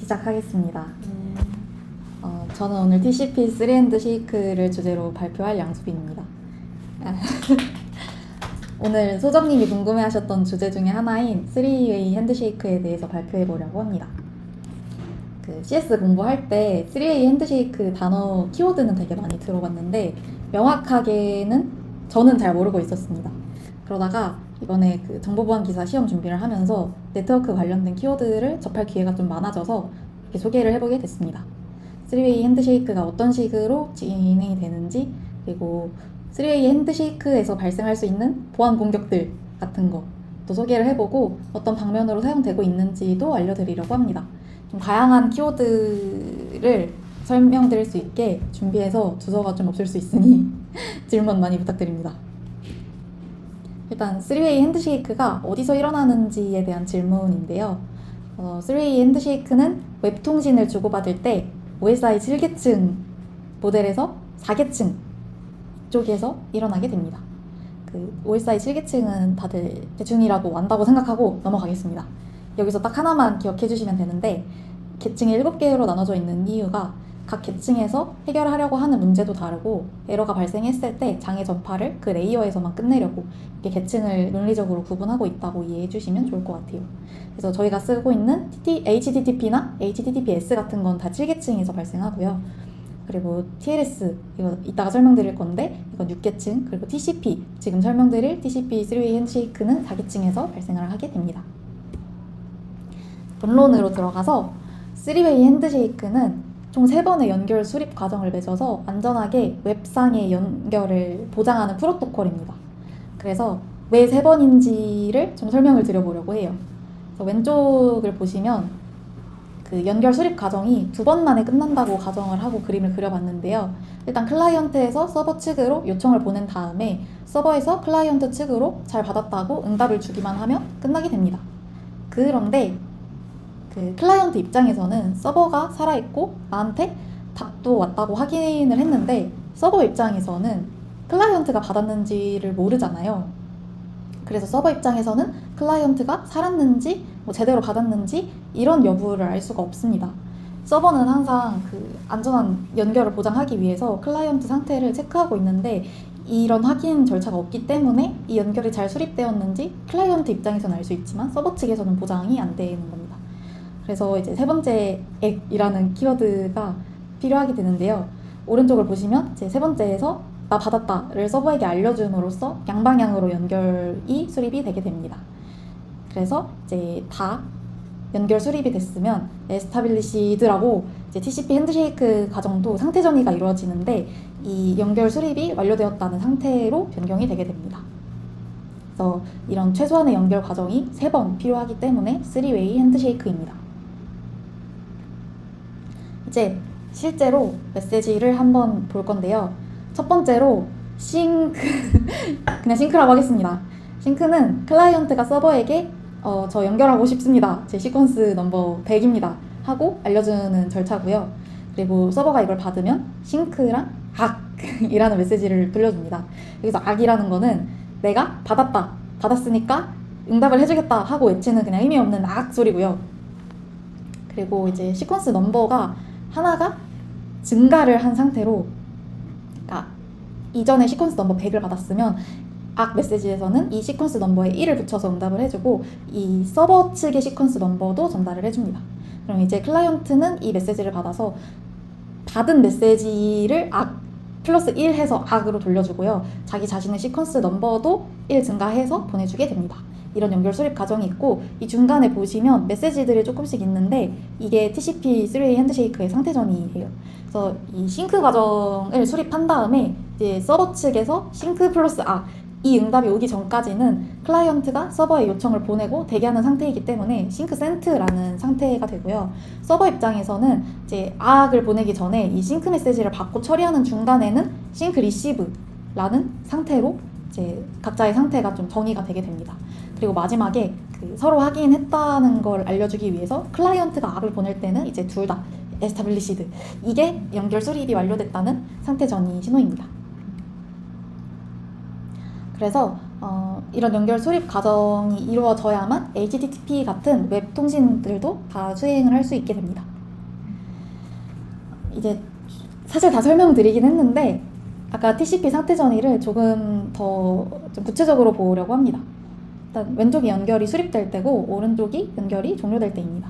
시작하겠습니다. 저는 오늘 TCP 3핸드 쉐이크를 주제로 발표할 양수빈입니다. 오늘 소정님이 궁금해하셨던 주제 중에 하나인 3웨이 핸드쉐이크에 대해서 발표해보려고 합니다. CS 공부할 때 3웨이 핸드쉐이크 단어 키워드는 되게 많이 들어봤는데 명확하게는 저는 잘 모르고 있었습니다. 그러다가 이번에 정보보안 기사 시험 준비를 하면서 네트워크 관련된 키워드를 접할 기회가 좀 많아져서 이렇게 소개를 해보게 됐습니다. 3웨이 핸드쉐이크가 어떤 식으로 진행이 되는지, 그리고 3웨이 핸드쉐이크에서 발생할 수 있는 보안 공격들 같은 것도 소개를 해보고 어떤 방면으로 사용되고 있는지도 알려드리려고 합니다. 좀 다양한 키워드를 설명드릴 수 있게 준비해서 주소가 좀 없을 수 있으니 질문 많이 부탁드립니다. 일단 3웨이 핸드쉐이크가 어디서 일어나는지에 대한 질문인데요. 3웨이 핸드쉐이크는 웹통신을 주고받을 때 OSI 7계층 모델에서 4계층 쪽에서 일어나게 됩니다. OSI 7계층은 다들 대충이라도 안다고 생각하고 넘어가겠습니다. 여기서 딱 하나만 기억해 주시면 되는데, 계층이 7개로 나눠져 있는 이유가 각 계층에서 해결하려고 하는 문제도 다르고 에러가 발생했을 때 장애 전파를 그 레이어에서만 끝내려고 이렇게 계층을 논리적으로 구분하고 있다고 이해해 주시면 좋을 것 같아요. 그래서 저희가 쓰고 있는 HTTP나 HTTPS 같은 건 다 7계층에서 발생하고요. 그리고 TLS, 이거 이따가 설명드릴 건데 이건 6계층, 그리고 TCP, 지금 설명드릴 TCP 3웨이 핸드쉐이크는 4계층에서 발생을 하게 됩니다. 본론으로 들어가서 3웨이 핸드쉐이크는 총 3번의 연결 수립 과정을 맺어서 안전하게 웹상의 연결을 보장하는 프로토콜입니다. 그래서 왜 3번인지를 좀 설명을 드려보려고 해요. 그래서 왼쪽을 보시면 연결 수립 과정이 2번 만에 끝난다고 가정을 하고 그림을 그려봤는데요. 일단 클라이언트에서 서버 측으로 요청을 보낸 다음에 서버에서 클라이언트 측으로 잘 받았다고 응답을 주기만 하면 끝나게 됩니다. 그런데 클라이언트 입장에서는 서버가 살아있고 나한테 답도 왔다고 확인을 했는데 서버 입장에서는 클라이언트가 받았는지를 모르잖아요. 그래서 서버 입장에서는 클라이언트가 살았는지 제대로 받았는지 이런 여부를 알 수가 없습니다. 서버는 항상 안전한 연결을 보장하기 위해서 클라이언트 상태를 체크하고 있는데 이런 확인 절차가 없기 때문에 이 연결이 잘 수립되었는지 클라이언트 입장에서는 알 수 있지만 서버 측에서는 보장이 안 되는 겁니다. 그래서 이제 3번째 액이라는 키워드가 필요하게 되는데요. 오른쪽을 보시면 이제 3번째에서 나 받았다를 서버에게 알려줌으로써 양방향으로 연결이 수립이 되게 됩니다. 그래서 이제 다 연결 수립이 됐으면 에스타빌리시드라고 이제 TCP 핸드쉐이크 과정도 상태 정의가 이루어지는데 이 연결 수립이 완료되었다는 상태로 변경이 되게 됩니다. 그래서 이런 최소한의 연결 과정이 3번 필요하기 때문에 3웨이 핸드쉐이크입니다. 이제 실제로 메시지를 한번 볼 건데요. 첫 번째로 그냥 싱크라고 하겠습니다. 싱크는 클라이언트가 서버에게 저 연결하고 싶습니다. 제 시퀀스 넘버 100입니다. 하고 알려주는 절차고요. 그리고 서버가 이걸 받으면 싱크랑 악이라는 메시지를 돌려줍니다. 여기서 악이라는 거는 내가 받았으니까 응답을 해주겠다 하고 외치는 그냥 의미 없는 악 소리고요. 그리고 이제 시퀀스 넘버가 하나가 증가를 한 상태로, 그러니까 이전에 시퀀스 넘버 100을 받았으면 악 메시지에서는 이 시퀀스 넘버에 1을 붙여서 응답을 해주고 이 서버 측의 시퀀스 넘버도 전달을 해줍니다. 그럼 이제 클라이언트는 이 메시지를 받아서 받은 메시지를 악 플러스 1 해서 악으로 돌려주고요. 자기 자신의 시퀀스 넘버도 1 증가해서 보내주게 됩니다. 이런 연결 수립 과정이 있고, 이 중간에 보시면 메시지들이 조금씩 있는데 이게 TCP 3웨이 핸드쉐이크의 상태 전이에요. 그래서 이 싱크 과정을 수립한 다음에 이제 서버 측에서 싱크 플러스 이 응답이 오기 전까지는 클라이언트가 서버에 요청을 보내고 대기하는 상태이기 때문에 싱크 센트라는 상태가 되고요. 서버 입장에서는 이제 악을 보내기 전에 이 싱크 메시지를 받고 처리하는 중간에는 싱크 리시브라는 상태로 이제 각자의 상태가 좀 정의가 되게 됩니다. 그리고 마지막에 서로 확인했다는 걸 알려주기 위해서 클라이언트가 악을 보낼 때는 이제 둘 다 에스타블리시드, 이게 연결 수립이 완료됐다는 상태 전이 신호입니다. 그래서 이런 연결 수립 과정이 이루어져야만 HTTP 같은 웹 통신들도 다 수행을 할 수 있게 됩니다. 이제 사실 다 설명드리긴 했는데 아까 TCP 상태 전이를 조금 더 좀 구체적으로 보려고 합니다. 일단 왼쪽이 연결이 수립될 때고 오른쪽이 연결이 종료될 때입니다.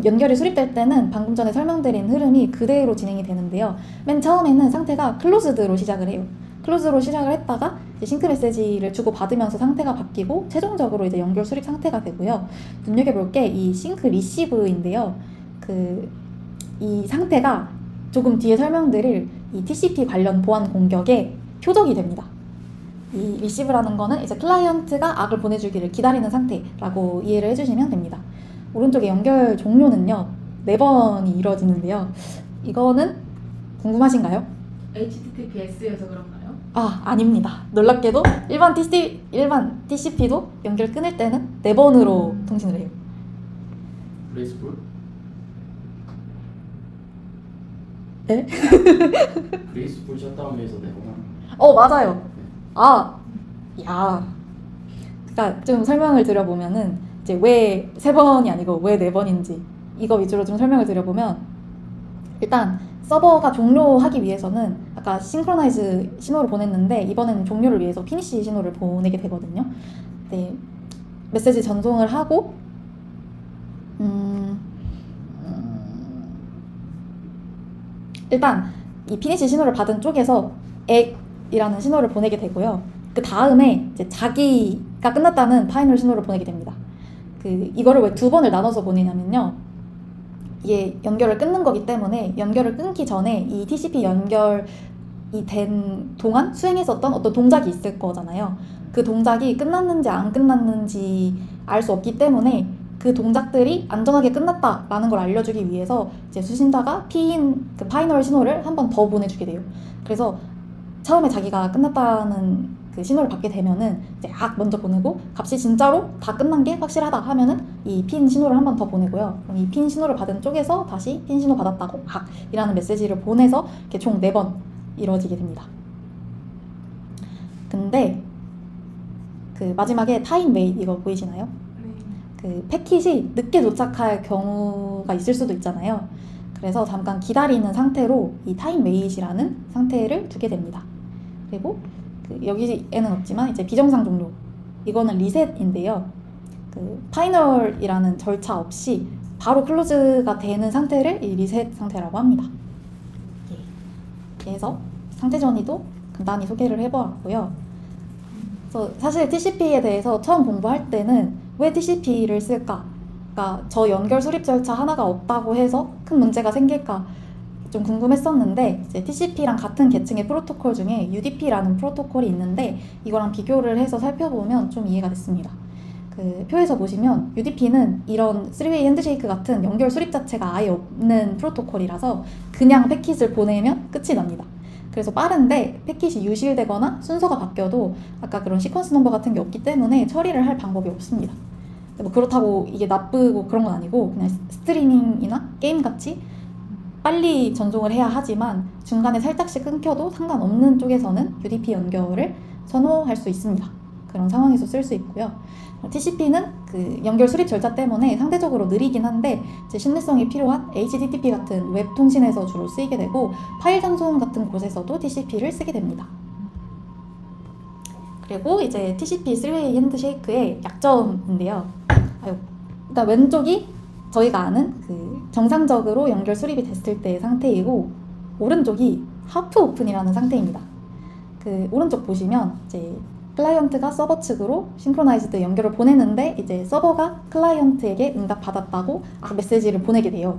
연결이 수립될 때는 방금 전에 설명드린 흐름이 그대로 진행이 되는데요. 맨 처음에는 상태가 클로즈드로 시작을 해요. 클로즈로 시작을 했다가 이제 싱크 메시지를 주고 받으면서 상태가 바뀌고 최종적으로 이제 연결 수립 상태가 되고요. 눈여겨볼 게 이 싱크 리시브인데요. 이 상태가 조금 뒤에 설명드릴 이 TCP 관련 보안 공격의 표적이 됩니다. 이 리시브라는 거는 이제 클라이언트가 악을 보내주기를 기다리는 상태라고 이해를 해주시면 됩니다. 오른쪽에 연결 종료는요, 4번이 이루어지는데요. 이거는 궁금하신가요? HTTPS여서 그런가요? 아닙니다. 놀랍게도 일반 TCP도 연결 끊을 때는 4번으로 통신을 해요. 그레이스풀? 네? 그레이스풀 셧다운에서 내거나. 맞아요. 그러니까 좀 설명을 드려보면은 이제 왜 3번이 아니고 왜 4번인지 이거 위주로 좀 설명을 드려보면, 일단 서버가 종료하기 위해서는 아까 싱크로나이즈 신호를 보냈는데 이번에는 종료를 위해서 피니시 신호를 보내게 되거든요. 네, 메시지 전송을 하고 일단 이 피니시 신호를 받은 쪽에서 액이라는 신호를 보내게 되고요. 그 다음에 이제 자기가 끝났다는 파이널 신호를 보내게 됩니다. 이거를 왜 2번을 나눠서 보내냐면요, 이게 연결을 끊는 거기 때문에 연결을 끊기 전에 이 TCP 연결이 된 동안 수행했었던 어떤 동작이 있을 거잖아요. 그 동작이 끝났는지 안 끝났는지 알 수 없기 때문에 그 동작들이 안전하게 끝났다라는 걸 알려주기 위해서 이제 수신자가 그 파이널 신호를 한 번 더 보내주게 돼요. 그래서 처음에 자기가 끝났다는 그 신호를 받게 되면은 이제 먼저 보내고, 값이 진짜로 다 끝난 게 확실하다 하면은 이 핀 신호를 한 번 더 보내고요. 그럼 이 핀 신호를 받은 쪽에서 다시 핀 신호 받았다고 이라는 메시지를 보내서 이렇게 총 4번 이루어지게 됩니다. 근데 그 마지막에 타임 웨이트 이거 보이시나요? 그 패킷이 늦게 도착할 경우가 있을 수도 있잖아요. 그래서 잠깐 기다리는 상태로 이 타임 웨이트라는 상태를 두게 됩니다. 그리고 여기에는 없지만 이제 비정상 종료, 이거는 리셋인데요. 파이널이라는 절차 없이 바로 클로즈가 되는 상태를 이 리셋 상태라고 합니다. 그래서 상태 전이도 간단히 소개를 해보았고요. 그래서 사실 TCP에 대해서 처음 공부할 때는 왜 TCP를 쓸까? 그러니까 저 연결 수립 절차 하나가 없다고 해서 큰 문제가 생길까 좀 궁금했었는데, 이제 TCP랑 같은 계층의 프로토콜 중에 UDP라는 프로토콜이 있는데 이거랑 비교를 해서 살펴보면 좀 이해가 됐습니다. 그 표에서 보시면 UDP는 이런 3웨이 핸드쉐이크 같은 연결 수립 자체가 아예 없는 프로토콜이라서 그냥 패킷을 보내면 끝이 납니다. 그래서 빠른데 패킷이 유실되거나 순서가 바뀌어도 아까 그런 시퀀스 넘버 같은 게 없기 때문에 처리를 할 방법이 없습니다. 뭐 그렇다고 이게 나쁘고 그런 건 아니고, 그냥 스트리밍이나 게임같이 빨리 전송을 해야 하지만 중간에 살짝씩 끊겨도 상관없는 쪽에서는 UDP 연결을 선호할 수 있습니다. 그런 상황에서 쓸 수 있고요. TCP는 그 연결 수립 절차 때문에 상대적으로 느리긴 한데 이제 신뢰성이 필요한 HTTP 같은 웹 통신에서 주로 쓰이게 되고, 파일 전송 같은 곳에서도 TCP를 쓰게 됩니다. 그리고 이제 TCP 3웨이 핸드쉐이크의 약점인데요. 일단 왼쪽이 저희가 아는 그 정상적으로 연결 수립이 됐을 때의 상태이고, 오른쪽이 하프 오픈이라는 상태입니다. 그 오른쪽 보시면 이제 클라이언트가 서버 측으로 싱크로나이즈드 연결을 보내는데 이제 서버가 클라이언트에게 응답받았다고 메시지를 보내게 돼요.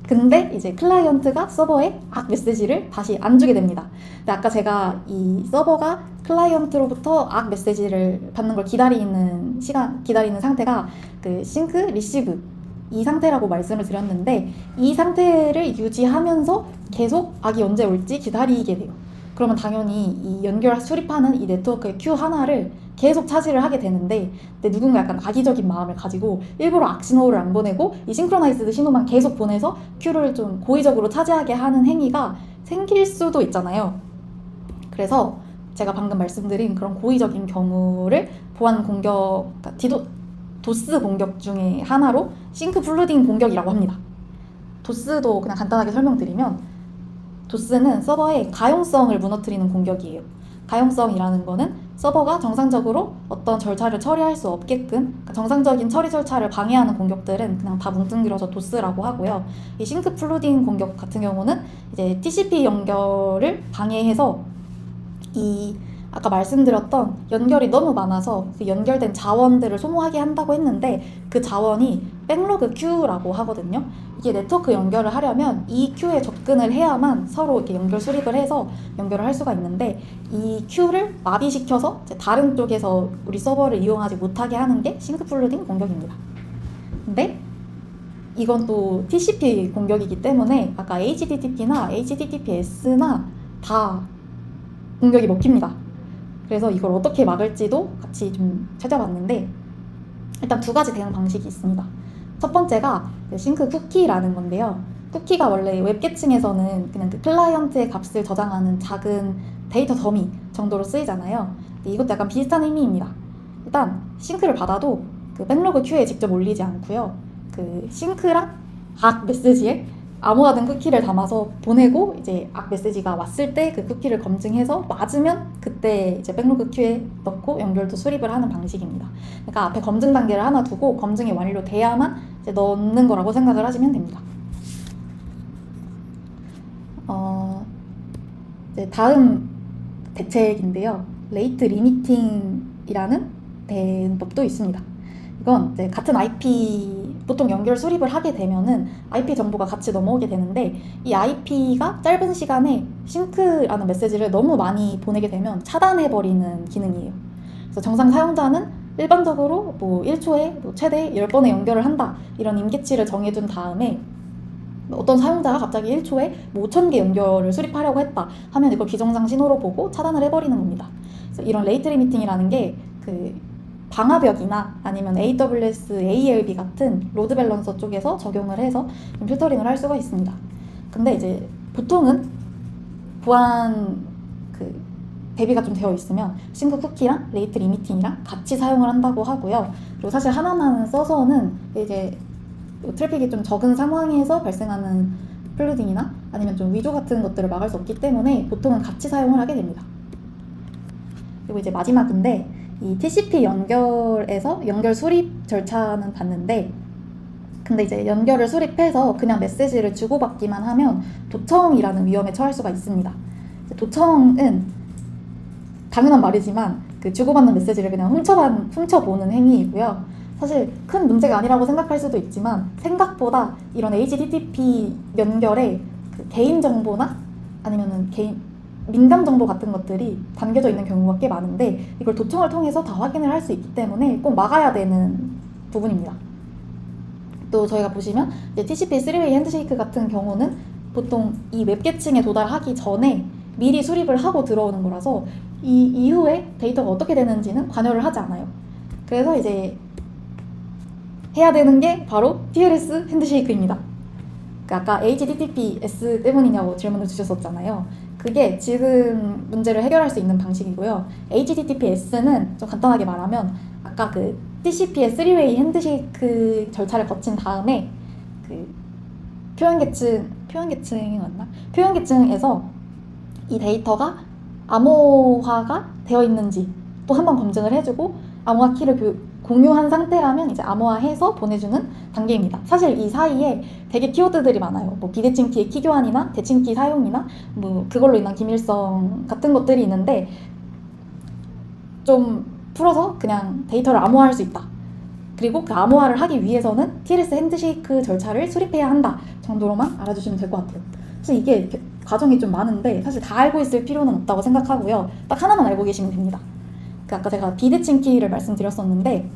근데 이제 클라이언트가 서버에 메시지를 다시 안 주게 됩니다. 근데 아까 제가 이 서버가 클라이언트로부터 메시지를 받는 걸 기다리는 상태가 그 싱크 리시브 이 상태라고 말씀을 드렸는데, 이 상태를 유지하면서 계속 언제 올지 기다리게 돼요. 그러면 당연히 이 연결 수립하는 이 네트워크의 큐 하나를 계속 차지를 하게 되는데, 근데 누군가 약간 악의적인 마음을 가지고 일부러 신호를 안 보내고 이 싱크로나이즈드 신호만 계속 보내서 큐를 좀 고의적으로 차지하게 하는 행위가 생길 수도 있잖아요. 그래서 제가 방금 말씀드린 그런 고의적인 경우를 보안 공격, 그러니까 도스 공격 중에 하나로 싱크 플루딩 공격이라고 합니다. 도스도 그냥 간단하게 설명드리면 도스는 서버의 가용성을 무너뜨리는 공격이에요. 가용성이라는 거는 서버가 정상적으로 어떤 절차를 처리할 수 없게끔 그러니까 정상적인 처리 절차를 방해하는 공격들은 그냥 다 뭉뚱그려서 도스라고 하고요. 이 싱크 플루딩 공격 같은 경우는 이제 TCP 연결을 방해해서 이 아까 말씀드렸던 연결이 너무 많아서 그 연결된 자원들을 소모하게 한다고 했는데 그 자원이 백로그 큐라고 하거든요. 이게 네트워크 연결을 하려면 이 큐에 접근을 해야만 서로 이렇게 연결 수립을 해서 연결을 할 수가 있는데 이 큐를 마비시켜서 이제 다른 쪽에서 우리 서버를 이용하지 못하게 하는 게 싱크 플루딩 공격입니다. 근데 이건 또 TCP 공격이기 때문에 아까 HTTP나 HTTPS나 다 공격이 먹힙니다. 그래서 이걸 어떻게 막을지도 같이 좀 찾아봤는데 일단 두 가지 대응 방식이 있습니다. 첫 번째가 싱크 쿠키라는 건데요. 쿠키가 원래 웹 계층에서는 그냥 그 클라이언트의 값을 저장하는 작은 데이터 더미 정도로 쓰이잖아요. 근데 이것도 약간 비슷한 의미입니다. 일단 싱크를 받아도 그 백로그 큐에 직접 올리지 않고요. 그 싱크랑 악 메시지에 암호화된 쿠키를 담아서 보내고 이제 악 메시지가 왔을 때 그 쿠키를 검증해서 맞으면 그때 이제 백로그 큐에 넣고 연결도 수립을 하는 방식입니다. 그러니까 앞에 검증 단계를 하나 두고 검증이 완료돼야만 이제 넣는 거라고 생각을 하시면 됩니다. 이제 다음 대책인데요. 레이트 리미팅이라는 대응법도 있습니다. 이건 이제 같은 IP 보통 연결 수립을 하게 되면은 IP 정보가 같이 넘어오게 되는데 이 IP가 짧은 시간에 싱크라는 메시지를 너무 많이 보내게 되면 차단해버리는 기능이에요. 그래서 정상 사용자는 일반적으로 뭐 1초에 뭐 최대 10번의 연결을 한다 이런 임계치를 정해둔 다음에 어떤 사용자가 갑자기 1초에 뭐 5,000개 연결을 수립하려고 했다 하면 이걸 비정상 신호로 보고 차단을 해버리는 겁니다. 그래서 이런 레이트 리미팅이라는 게 그 방화벽이나 아니면 AWS ALB 같은 로드 밸런서 쪽에서 적용을 해서 좀 필터링을 할 수가 있습니다. 근데 이제 보통은 보안 그 대비가 좀 되어 있으면 싱크 쿠키랑 레이트 리미팅이랑 같이 사용을 한다고 하고요. 그리고 사실 하나만 써서는 이제 트래픽이 좀 적은 상황에서 발생하는 플루딩이나 아니면 좀 위조 같은 것들을 막을 수 없기 때문에 보통은 같이 사용을 하게 됩니다. 그리고 이제 마지막인데 이 TCP 연결에서 연결 수립 절차는 봤는데 근데 이제 연결을 수립해서 그냥 메시지를 주고받기만 하면 도청이라는 위험에 처할 수가 있습니다. 도청은 당연한 말이지만 그 주고받는 메시지를 그냥 훔쳐보는 행위이고요. 사실 큰 문제가 아니라고 생각할 수도 있지만 생각보다 이런 HTTP 연결에 그 개인정보나 아니면은 민감 정보 같은 것들이 담겨져 있는 경우가 꽤 많은데 이걸 도청을 통해서 다 확인을 할 수 있기 때문에 꼭 막아야 되는 부분입니다. 또 저희가 보시면 이제 TCP 3-way 핸드쉐이크 같은 경우는 보통 이 웹 계층에 도달하기 전에 미리 수립을 하고 들어오는 거라서 이 이후에 데이터가 어떻게 되는지는 관여를 하지 않아요. 그래서 이제 해야 되는 게 바로 TLS 핸드쉐이크입니다. 아까 HTTPS 때문이냐고 질문을 주셨었잖아요. 그게 지금 문제를 해결할 수 있는 방식이고요. HTTPS는 좀 간단하게 말하면 아까 그 TCP의 3-way 핸드쉐이크 절차를 거친 다음에 그 표현계층이 맞나? 표현계층에서 이 데이터가 암호화가 되어 있는지 또 한 번 검증을 해주고 암호화 키를 공유한 상태라면 이제 암호화해서 보내주는 단계입니다. 사실 이 사이에 되게 키워드들이 많아요. 뭐 비대칭키의 키 교환이나 대칭키 사용이나 뭐 그걸로 인한 기밀성 같은 것들이 있는데 좀 풀어서 그냥 데이터를 암호화할 수 있다. 그리고 그 암호화를 하기 위해서는 TLS 핸드쉐이크 절차를 수립해야 한다 정도로만 알아주시면 될 것 같아요. 사실 이게 과정이 좀 많은데 사실 다 알고 있을 필요는 없다고 생각하고요. 딱 하나만 알고 계시면 됩니다. 그 아까 제가 비대칭키를 말씀드렸었는데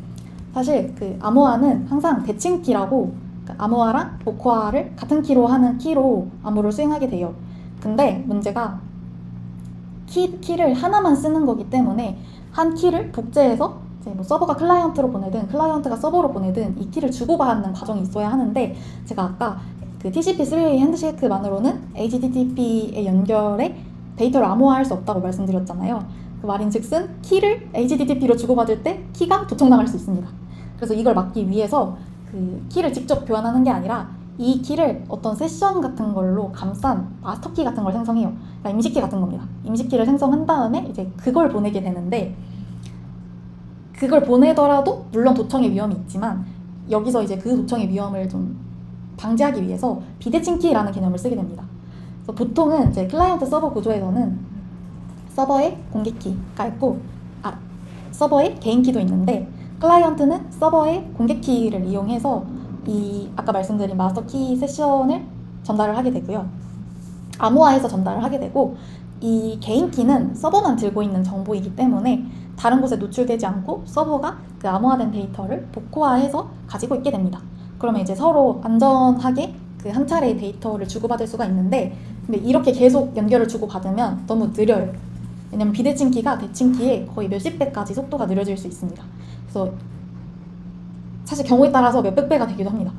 사실 그 암호화는 항상 대칭키라고 암호화랑 복호화를 같은 키로 하는 키로 암호를 수행하게 돼요. 근데 문제가 키를 하나만 쓰는 거기 때문에 한 키를 복제해서 이제 뭐 서버가 클라이언트로 보내든 클라이언트가 서버로 보내든 이 키를 주고받는 과정이 있어야 하는데 제가 아까 그 TCP 3-way 핸드쉐이크만으로는 HTTP의 연결에 데이터를 암호화할 수 없다고 말씀드렸잖아요. 그 말인즉슨 키를 HTTP로 주고받을 때 키가 도청당할 수 있습니다. 그래서 이걸 막기 위해서 그 키를 직접 교환하는 게 아니라 이 키를 어떤 세션 같은 걸로 감싼 마스터 키 같은 걸 생성해요. 그러니까 임시키 같은 겁니다. 임시키를 생성한 다음에 이제 그걸 보내게 되는데, 그걸 보내더라도 물론 도청의 위험이 있지만 여기서 이제 그 도청의 위험을 좀 방지하기 위해서 비대칭 키라는 개념을 쓰게 됩니다. 그래서 보통은 이제 클라이언트 서버 구조에서는 서버에 공개 키가 있고, 서버에 개인 키도 있는데, 클라이언트는 서버에 공개 키를 이용해서 이 아까 말씀드린 마스터 키 세션을 전달을 하게 되고요. 암호화해서 전달을 하게 되고, 이 개인 키는 서버만 들고 있는 정보이기 때문에 다른 곳에 노출되지 않고 서버가 그 암호화된 데이터를 복호화해서 가지고 있게 됩니다. 그러면 이제 서로 안전하게 그 한 차례의 데이터를 주고받을 수가 있는데, 근데 이렇게 계속 연결을 주고받으면 너무 느려요. 왜냐면 비대칭 키가 대칭 키에 거의 몇십 배까지 속도가 느려질 수 있습니다. 그래서 사실 경우에 따라서 몇백 배가 되기도 합니다.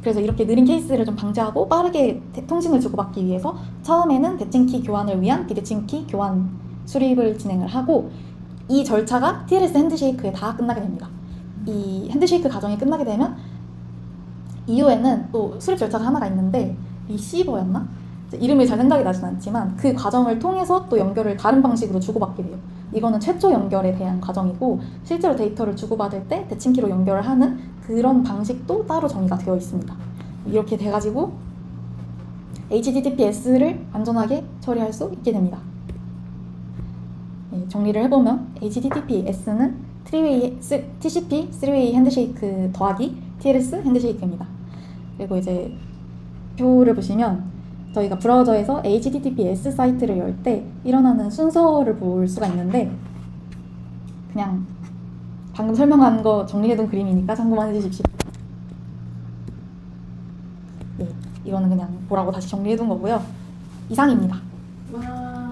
그래서 이렇게 느린 케이스를 좀 방지하고 빠르게 통신을 주고받기 위해서 처음에는 대칭 키 교환을 위한 비대칭 키 교환 수립을 진행을 하고, 이 절차가 TLS 핸드쉐이크에 다 끝나게 됩니다. 이 핸드쉐이크 과정이 끝나게 되면 이후에는 또 수립 절차가 하나가 있는데, 리시버였나? 이름이 잘 생각이 나진 않지만 그 과정을 통해서 또 연결을 다른 방식으로 주고받게 돼요. 이거는 최초 연결에 대한 과정이고, 실제로 데이터를 주고받을 때 대칭키로 연결을 하는 그런 방식도 따로 정의가 되어 있습니다. 이렇게 돼가지고 HTTPS를 안전하게 처리할 수 있게 됩니다. 정리를 해보면 HTTPS는 TCP 3-way 핸드쉐이크 더하기 TLS 핸드쉐이크입니다. 그리고 이제 표를 보시면 저희가 브라우저에서 HTTPS 사이트를 열 때 일어나는 순서를 볼 수가 있는데, 그냥 방금 설명한 거 정리해둔 그림이니까 참고만 해주십시오. 네, 이거는 그냥 보라고 다시 정리해둔 거고요. 이상입니다. 와.